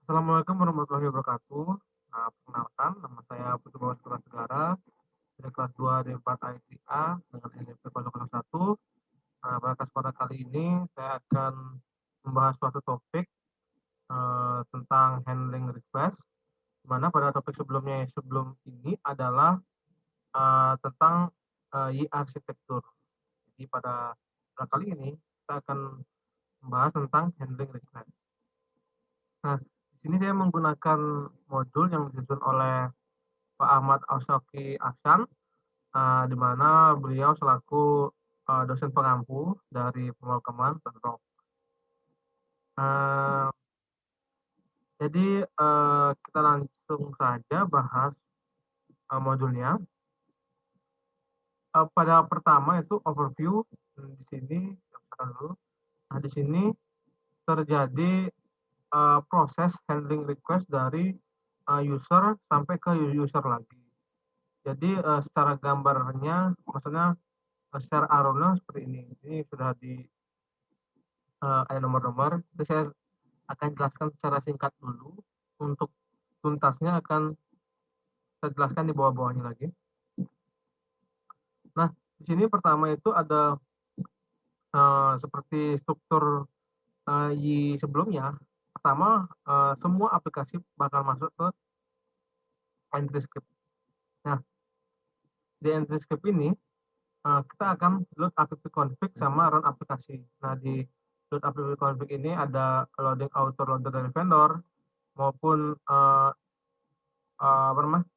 Assalamualaikum warahmatullahi wabarakatuh. Perkenalkan, nama saya Putu Bawas Segara dari kelas 2 D4 ITA dengan NIP 001. Pada kesempatan kali ini saya akan membahas suatu topik tentang handling request, di mana pada topik sebelum ini adalah tentang arsitektur. Jadi pada kali ini kita akan membahas tentang handling request. Nah, di sini saya menggunakan modul yang disusun oleh Pak Ahmad Ausyaki Ahsan, di mana beliau selaku dosen pengampu dari pemrograman Bedrock. Uh, jadi kita langsung saja bahas modulnya. Pada pertama itu overview. Di sini dulu. Nah, di sini terjadi proses handling request dari user sampai ke user lagi. Jadi secara gambarnya, maksudnya secara aromnya seperti ini. Ini sudah ada nomor-nomor. Jadi saya akan jelaskan secara singkat dulu. Untuk tuntasnya akan saya jelaskan di bawah-bawahnya lagi. Nah, di sini pertama itu ada seperti struktur Y sebelumnya. Pertama, semua aplikasi bakal masuk ke entry script. Nah, di entry script ini kita akan load app config sama run aplikasi. Nah, di load app config ini ada loading auto loader dari vendor maupun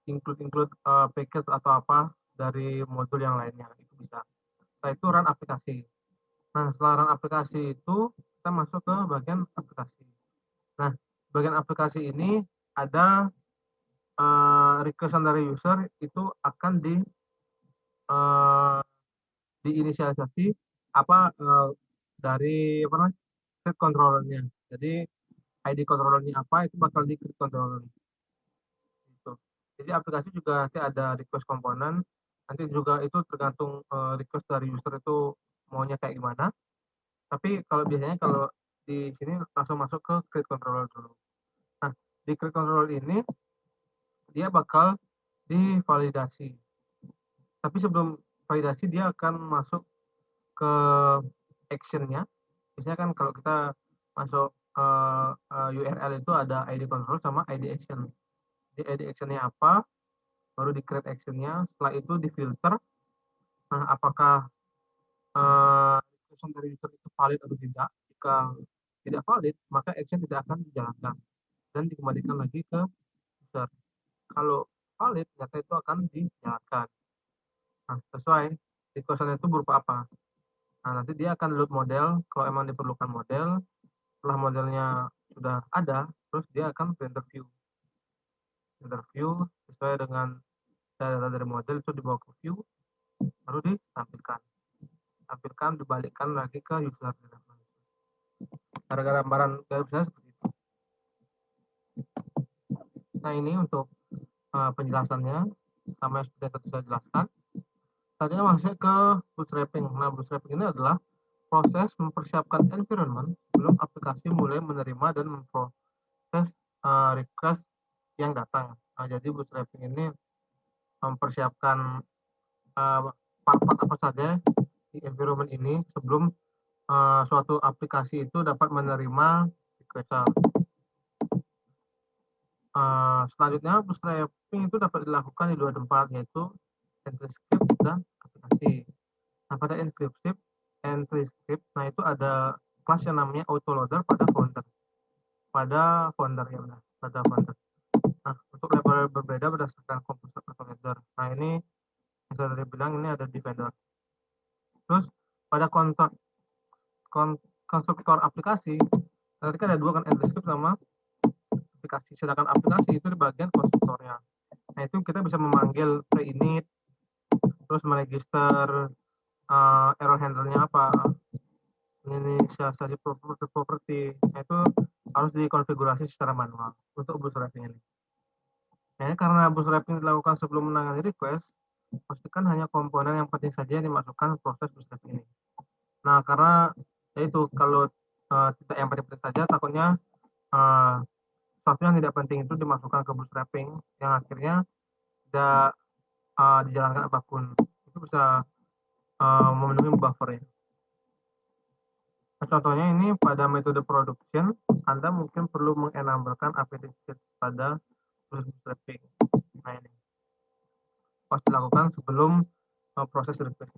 include package atau apa dari modul yang lainnya, itu bisa. Setelah itu run aplikasi. Nah, setelah run aplikasi itu kita masuk ke bagian aplikasi. Nah, bagian aplikasi ini ada requestan dari user itu akan uh, diinisialisasi dari create controllernya. Jadi ID controllernya apa itu bakal di create controller. Gitu. Jadi aplikasi juga nanti ada request komponen. Nanti juga itu tergantung request dari user itu maunya kayak gimana. Tapi kalau di sini langsung masuk ke create controller dulu. Nah, di create controller ini dia bakal divalidasi. Tapi sebelum validasi dia akan masuk ke actionnya. Biasanya kan kalau kita masuk URL itu ada ID control sama ID action. Jadi ID actionnya apa, baru di create actionnya. Setelah itu di filter. Nah, apakah action dari user itu valid atau tidak? Jika tidak valid, maka action tidak akan dijalankan dan dikembalikan lagi ke user. Kalau valid, data itu akan dijalankan. Nah, sesuai request-nya itu berupa apa? Nah, nanti dia akan load model, kalau emang diperlukan model. Setelah modelnya sudah ada, terus dia akan interview sesuai dengan data dari model itu dibawa ke view, baru dibalikkan lagi ke user. Gara-gara gambaran saya seperti itu. Nah, ini untuk penjelasannya sama seperti yang tadi saya jelaskan. Tadinya masuk ke bootstrapping. Nah, bootstrapping ini adalah proses mempersiapkan environment sebelum aplikasi mulai menerima dan memproses request yang datang. Nah, jadi bootstrapping ini mempersiapkan part-part apa saja di environment ini sebelum suatu aplikasi itu dapat menerima request. Selanjutnya, bootstrapping itu dapat dilakukan di dua tempat, yaitu entry script dan aplikasi. Nah, pada entry script, nah itu ada kelas yang namanya autoloader pada founder. Pada founder. Nah, untuk label berbeda berdasarkan komposer atau header. Nah, ini yang saya tadi bilang ini ada di vendor. Terus pada konstruktor aplikasi, nanti kan ada dua kan, entry script sama aplikasi. Sedangkan aplikasi itu di bagian konstruktornya. Nah, itu kita bisa memanggil pre-init, terus meregister error handlernya apa, inisialisasi properti. Nah, itu harus dikonfigurasi secara manual untuk bootstrapping ini. Nah, karena bootstrapping dilakukan sebelum menangani request, pastikan hanya komponen yang penting saja yang dimasukkan proses bootstrapping ini. Nah, karena yaitu kalau tidak yang penting saja, takutnya sesuatu yang tidak penting itu dimasukkan ke bootstrapping yang akhirnya tidak dijalankan apapun. Itu bisa memenuhi buffer ya. Nah, contohnya ini pada metode production, Anda mungkin perlu mengenablekan APT state pada proses bootstrapping. Nah ini harus dilakukan sebelum proses request.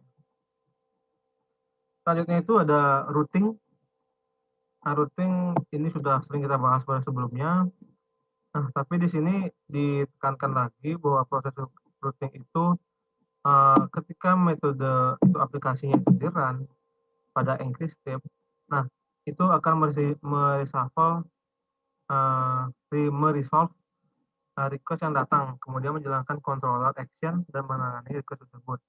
Selanjutnya itu ada routing. Nah, routing ini sudah sering kita bahas pada sebelumnya. Nah, tapi di sini ditekankan lagi bahwa proses routing itu ketika metode itu aplikasinya itu di-run pada increase step, nah itu akan meresolve request yang datang, kemudian menjalankan controller action dan menangani request tersebut.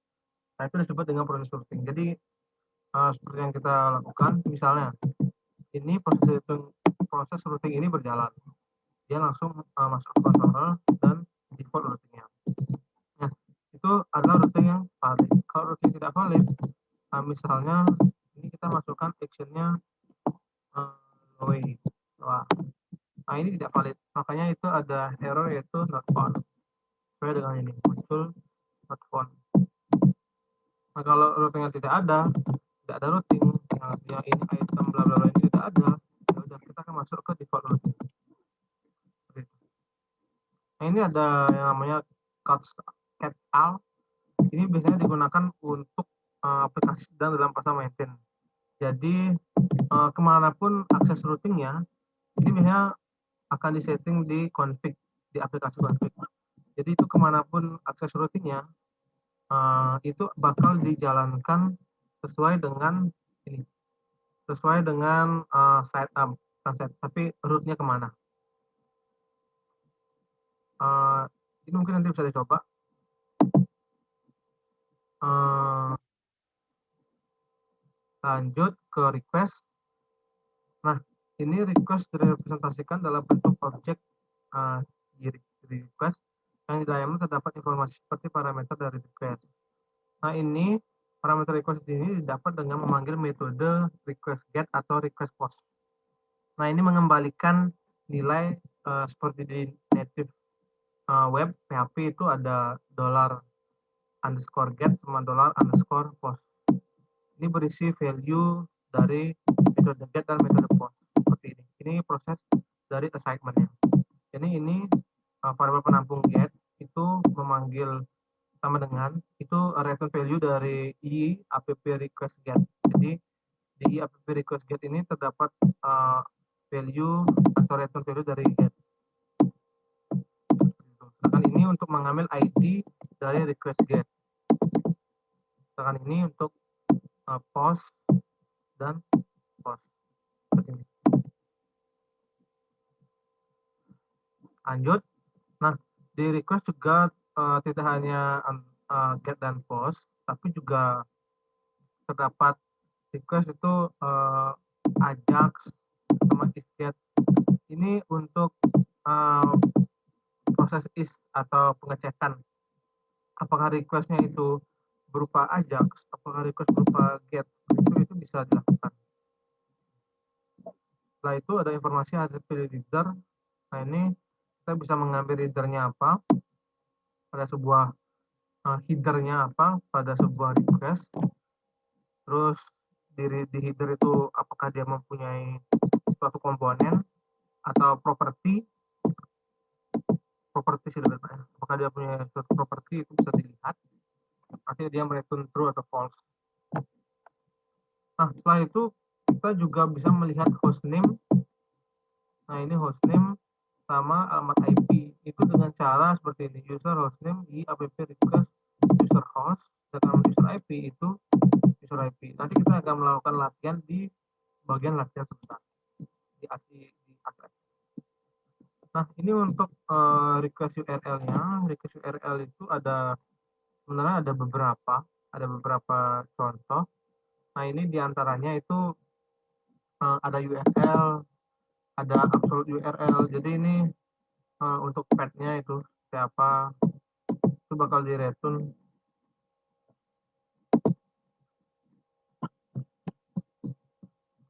Nah, itu disebut dengan proses routing. Jadi seperti yang kita lakukan, misalnya ini proses routing ini berjalan, dia langsung masuk ke controller dan default routingnya. Nah, itu adalah routing yang valid. Kalau routing tidak valid, misalnya ini kita masukkan actionnya away. Nah, ini tidak valid. Makanya itu ada error yaitu not found. Sesuai dengan ini muncul not found. Nah, kalau routingnya tidak ada routing, yang ini item bla bla bla ini tidak ada, ya udah kita akan masuk ke default routing. Nah, ini ada yang namanya cat al. Ini biasanya digunakan untuk aplikasi sedang dalam fase maintain. Jadi kemanapun akses routingnya, ini biasanya akan disetting di config, di aplikasi config. Jadi itu kemanapun akses routingnya, itu bakal dijalankan sesuai dengan ini, sesuai dengan setup, tapi rootnya kemana. Ini mungkin nanti bisa dicoba. Lanjut ke request. Nah, ini request direpresentasikan dalam bentuk objek di request yang di dalamnya terdapat informasi seperti parameter dari request. Nah, ini parameter request ini didapat dengan memanggil metode request get atau request post. Nah, ini mengembalikan nilai seperti di native web PHP itu ada $_get sama $_post. Ini berisi value dari metode get dan metode post seperti ini. Ini proses dari assignment-nya. Jadi ini variabel penampung get itu memanggil sama dengan itu return value dari i app request get. Jadi di app request get ini terdapat value atau return value dari get. Sedangkan ini untuk mengambil ID dari request get. Sedangkan ini untuk post dan post. Lanjut. Nah, di request juga tidak hanya get dan post, tapi juga terdapat request itu ajax sama isget. Ini untuk proses is atau pengecekan apakah requestnya itu berupa ajax, apakah request berupa get, itu bisa dilakukan. Setelah itu ada informasi hasil pilih reader. Nah, ini kita bisa mengambil readernya apa, pada sebuah headernya apa pada sebuah request. Terus di header itu apakah dia mempunyai suatu komponen atau properti sebenarnya. Apakah dia punya suatu properti itu bisa dilihat. Artinya dia mereturn true atau false. Nah, setelah itu kita juga bisa melihat hostname. Nah, ini hostname sama alamat IP itu dengan cara seperti ini, user hostname di app request user host dan alamat user IP itu user IP. Nanti kita akan melakukan latihan di bagian latihan sebentar di address. Nah, ini untuk request URL-nya. Request URL itu sebenarnya ada beberapa contoh. Nah, ini diantaranya itu ada URL, ada absolute URL. Jadi ini untuk path-nya itu siapa, itu bakal di-return.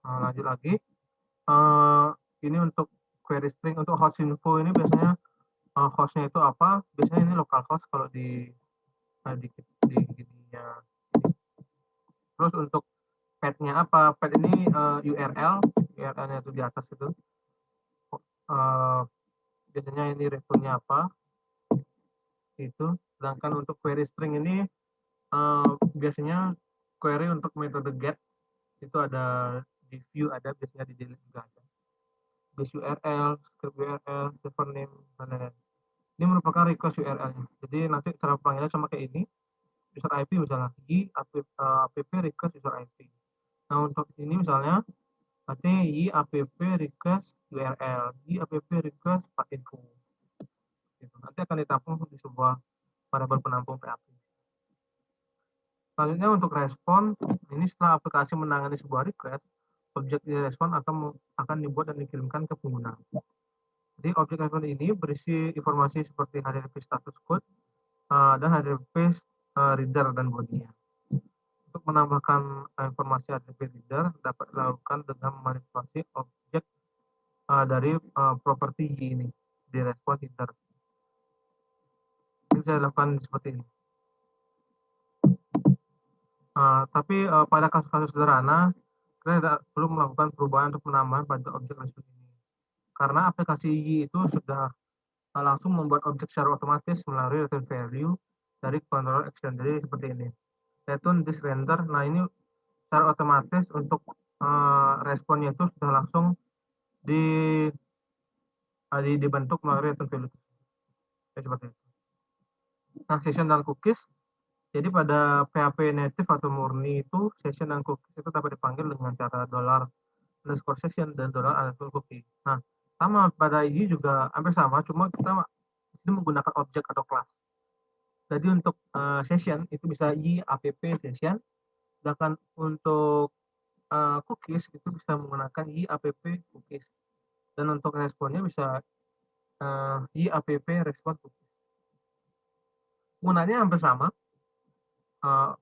Lanjut lagi. Ini untuk query string untuk host info ini biasanya hostnya itu apa? Biasanya ini localhost kalau di ininya. Terus untuk path-nya apa? Path ini URL-nya itu di atas itu. Biasanya ini return-nya apa? Itu. Sedangkan untuk query string ini biasanya query untuk metode get itu ada di view, ada biasanya di delete juga ada. Base URL, script URL, server name, dan lain-lain. Ini merupakan request URL-nya. Jadi nanti cara panggilnya sama kayak ini, user IP misalnya app request user IP. Nah untuk ini misalnya nanti app request URL, app request path info. Gitu. Nanti akan ditampung di sebuah variabel penampung PHP. Selanjutnya untuk respon, ini setelah aplikasi menangani sebuah request, objek respon akan dibuat dan dikirimkan ke pengguna. Jadi objek respon ini berisi informasi seperti HTTP status code dan HTTP reader dan body-nya. Untuk menambahkan informasi HTTP reader dapat dilakukan dengan memanipulasi objek dari properti Y ini di respon header. Ini bisa dilakukan seperti ini. Tapi pada kasus-kasus sederhana, kita tidak perlu melakukan perubahan untuk penambahan pada objek respon ini. Karena aplikasi Y itu sudah langsung membuat objek secara otomatis melalui return value dari controller action. Jadi seperti ini. Return this render. Nah ini secara otomatis untuk responnya itu sudah langsung dibentuk melalui return value. Seperti itu. Nah session dan cookies. Jadi pada PHP native atau murni itu session dan cookies itu dapat dipanggil dengan cara $_session dan $_cookie. Nah, sama pada ini juga hampir sama, cuma kita ini menggunakan objek atau kelas. Jadi untuk session itu bisa app session, sedangkan untuk cookies itu bisa menggunakan app cookies. Dan untuk responnya bisa app respon cookies. Penggunaannya hampir sama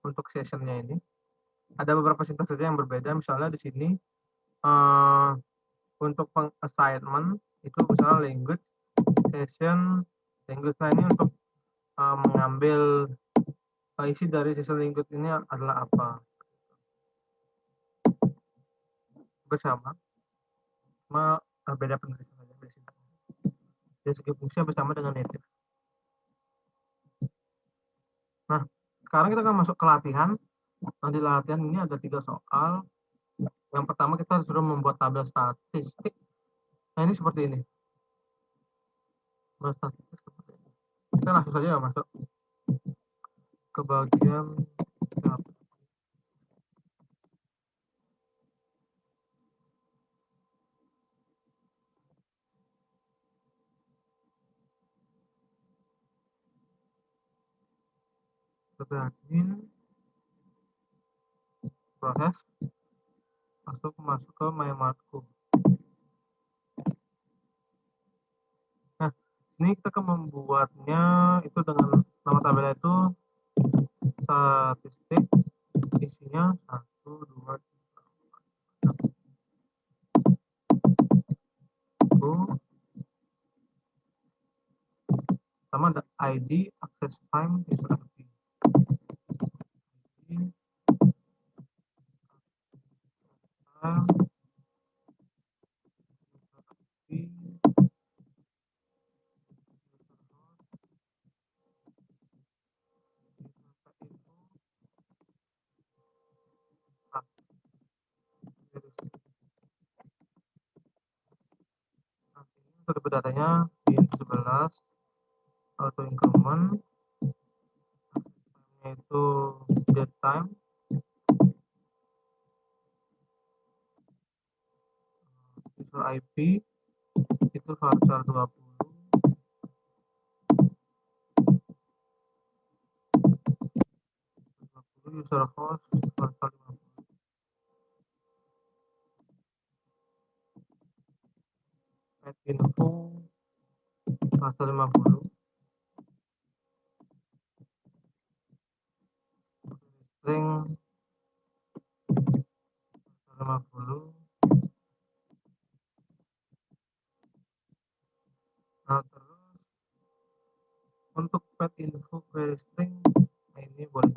untuk sessionnya ini. Ada beberapa sintaks saja yang berbeda, misalnya di sini untuk peng-assignment itu misalnya language, session, language. Nah ini untuk mengambil isi dari session language ini adalah apa. Bersama, cuma beda penulisan saja dari sintaknya. Dari segi fungsi bersama dengan native. Nah, sekarang kita akan masuk ke latihan. Nah, di latihan ini ada 3 soal. Yang pertama kita sudah membuat tabel statistik. Nah, ini seperti ini. Tabel statistik seperti ini. Kita langsung saja masuk ke bagian admin, proses, masuk ke MyMarkku. Nah, ini kita akan membuatnya itu dengan nama tabelnya itu statistik, isinya 1, 2, 3, sama ada ID, access time, user ID. Untuk datanya di 11 auto increment, yaitu date time, user IP itu varchar 20, user host varchar 50, add info varchar 50, string varchar 50, untuk pet info query string, nah ini boleh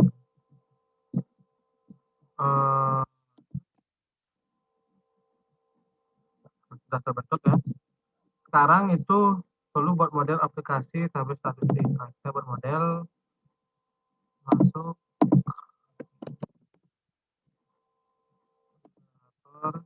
sudah terbentuk ya. Sekarang itu perlu buat model aplikasi tabel statistik. Nah, kita buat model, masuk operator,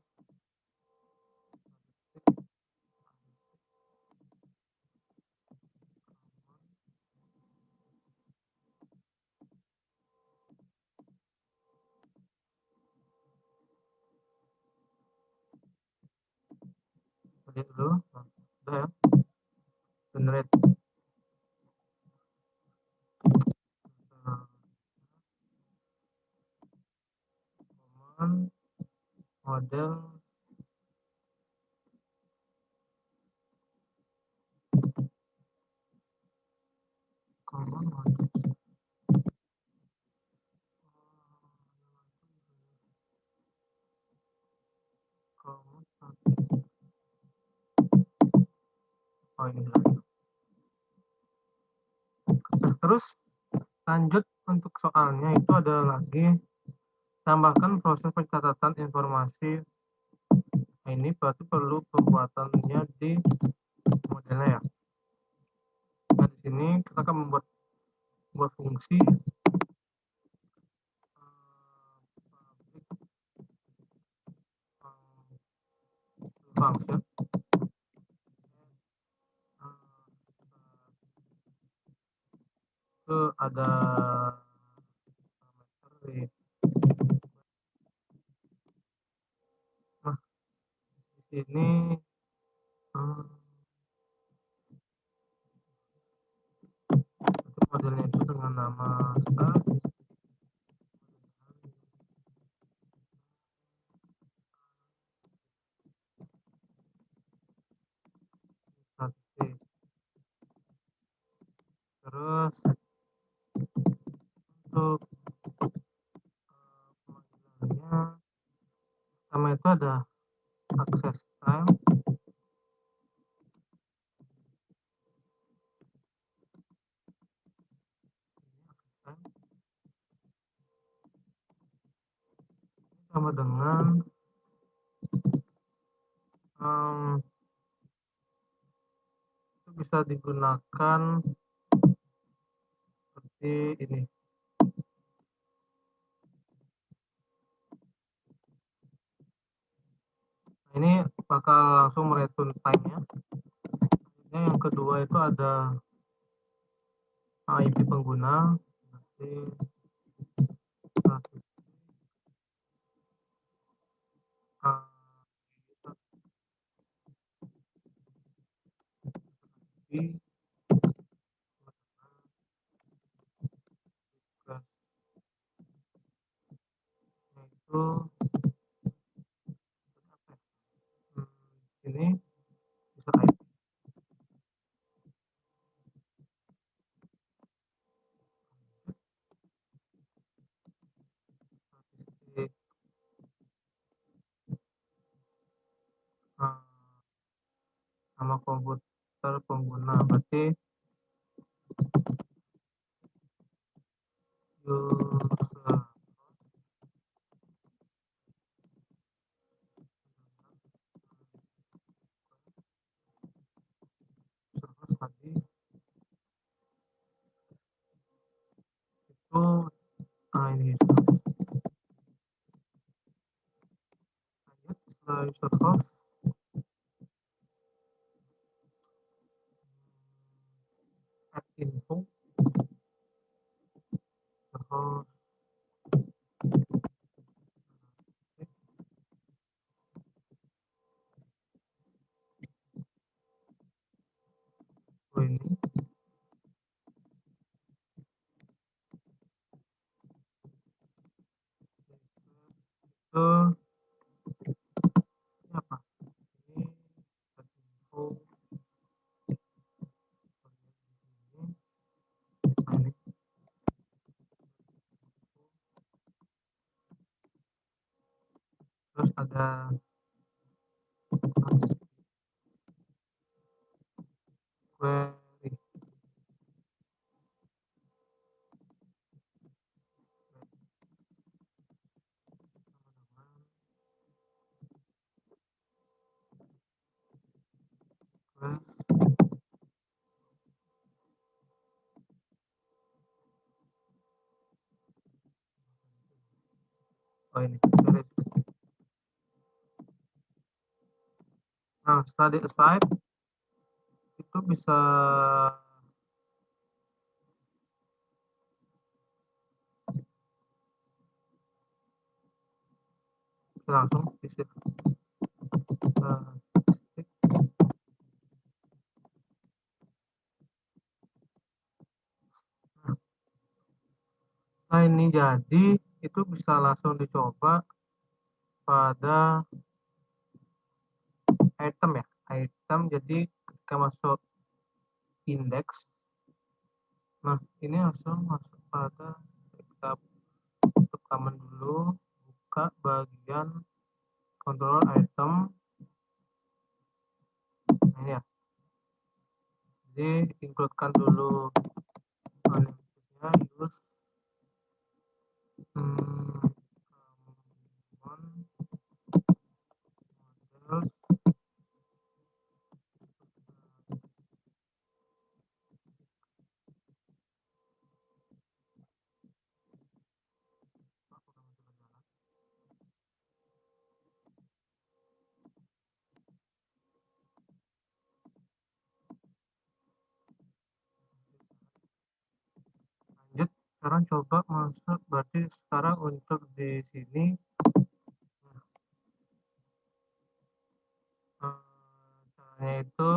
lihat dulu, nah, sudah ya, generate command model command model command. Oh ini lagi. Nah, terus lanjut untuk soalnya itu ada lagi tambahkan proses pencatatan informasi. Nah, ini berarti perlu pembuatannya di modelnya ya. Nah, di sini kita akan membuat fungsi function itu ada parameter nah di sini itu modelnya itu dengan nama statistik. Terus untuk pemanggilannya sama itu ada access time, sama dengan itu bisa digunakan seperti ini. Nah, ini bakal langsung mereturn time-nya. Yang kedua itu ada IP pengguna, nanti itu ini user ID. Statistik sama komputer pengguna, berarti user server tadi itu ini lanjut setelah user host add info user host ini itu apa ini add info ini terus ada query Nah, setelah di assign itu bisa langsung di save. Nah, ini jadi itu bisa langsung dicoba pada item ya. Item jadi ketika masuk indeks. Nah, ini langsung masuk pada kita tutup command dulu, buka bagian control item. Nah, ini ya. Jadi includekan dulu animasinya use model. Lanjut, sekarang coba masuk, berarti sekarang untuk di sini caranya itu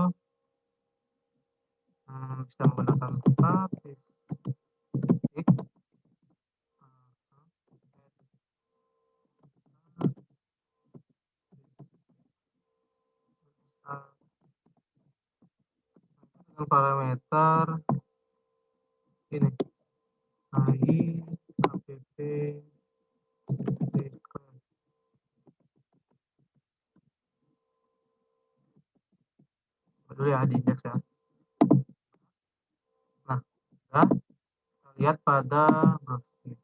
bisa menggunakan statistik, dengan parameter ini AI app dulu ya di indeks ya. Nah, kita lihat pada browser.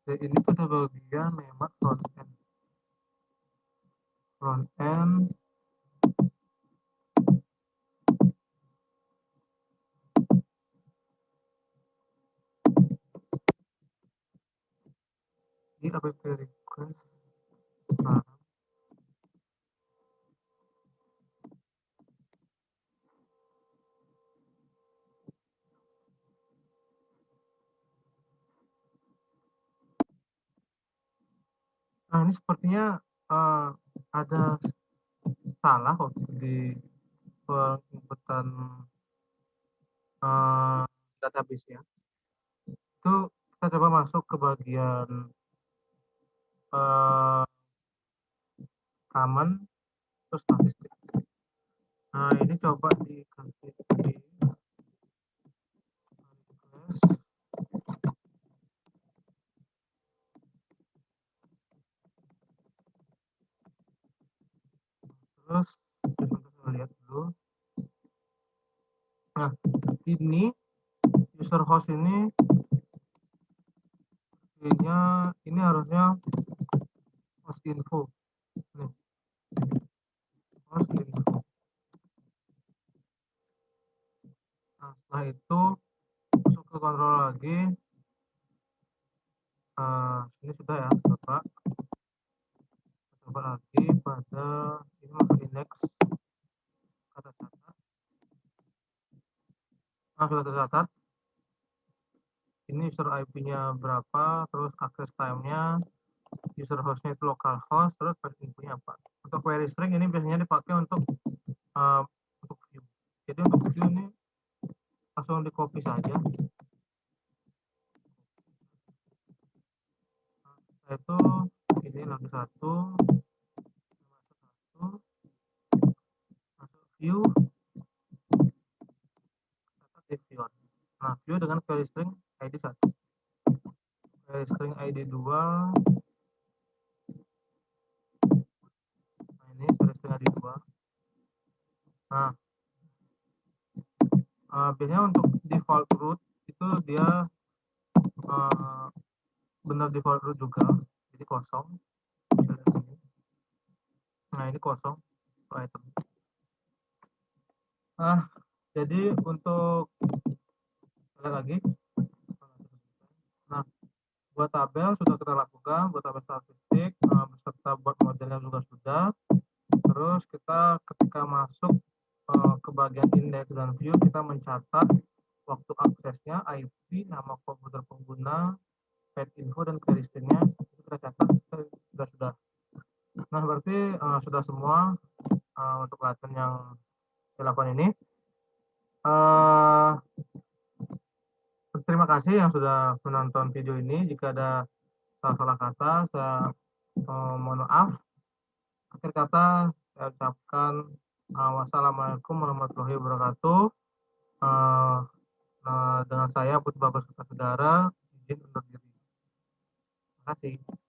Jadi ini pada bagian memang front end di app request. Nah, ini sepertinya ada salah kok di penginputan database ya. Itu kita coba masuk ke bagian common terus statistik. Nah, ini coba dikasih di terus kita lihat dulu. Nah, ini user host ini ini harusnya host info. Nih, host info. Nah, setelah itu masuk ke kontrol lagi. Ini sudah ya, coba lagi pada ini masuk indeks kata catat. Nah, sudah tercatat. Ini user IP-nya berapa, terus access time-nya, user host-nya itu localhost, terus infonya apa. Untuk query string ini biasanya dipakai untuk view. Jadi untuk view ini langsung di copy saja. Nah, itu ini lagi satu, masuk view, di view. Nah, view dengan query string ID 1, query string ID 2. Nah, ini query string ID 2. Nah, biasanya untuk default root itu dia benar default root juga, jadi kosong. Nah, ini kosong item. Nah, jadi untuk Ada lagi. Nah, buat tabel sudah kita lakukan, buat tabel statistik beserta buat modelnya juga sudah. Terus kita ketika masuk ke bagian index dan view, kita mencatat waktu aksesnya, IP, nama komputer pengguna, pet info dan query stringnya itu kita catat sudah. Nah, berarti sudah semua untuk latihan yang dilakukan ini. Terima kasih yang sudah menonton video ini. Jika ada salah-salah kata, saya mohon maaf. Akhir kata, saya ucapkan wassalamualaikum warahmatullahi wabarakatuh. Dengan saya Putri Bagus Kertasegara, izin undur diri. Terima kasih.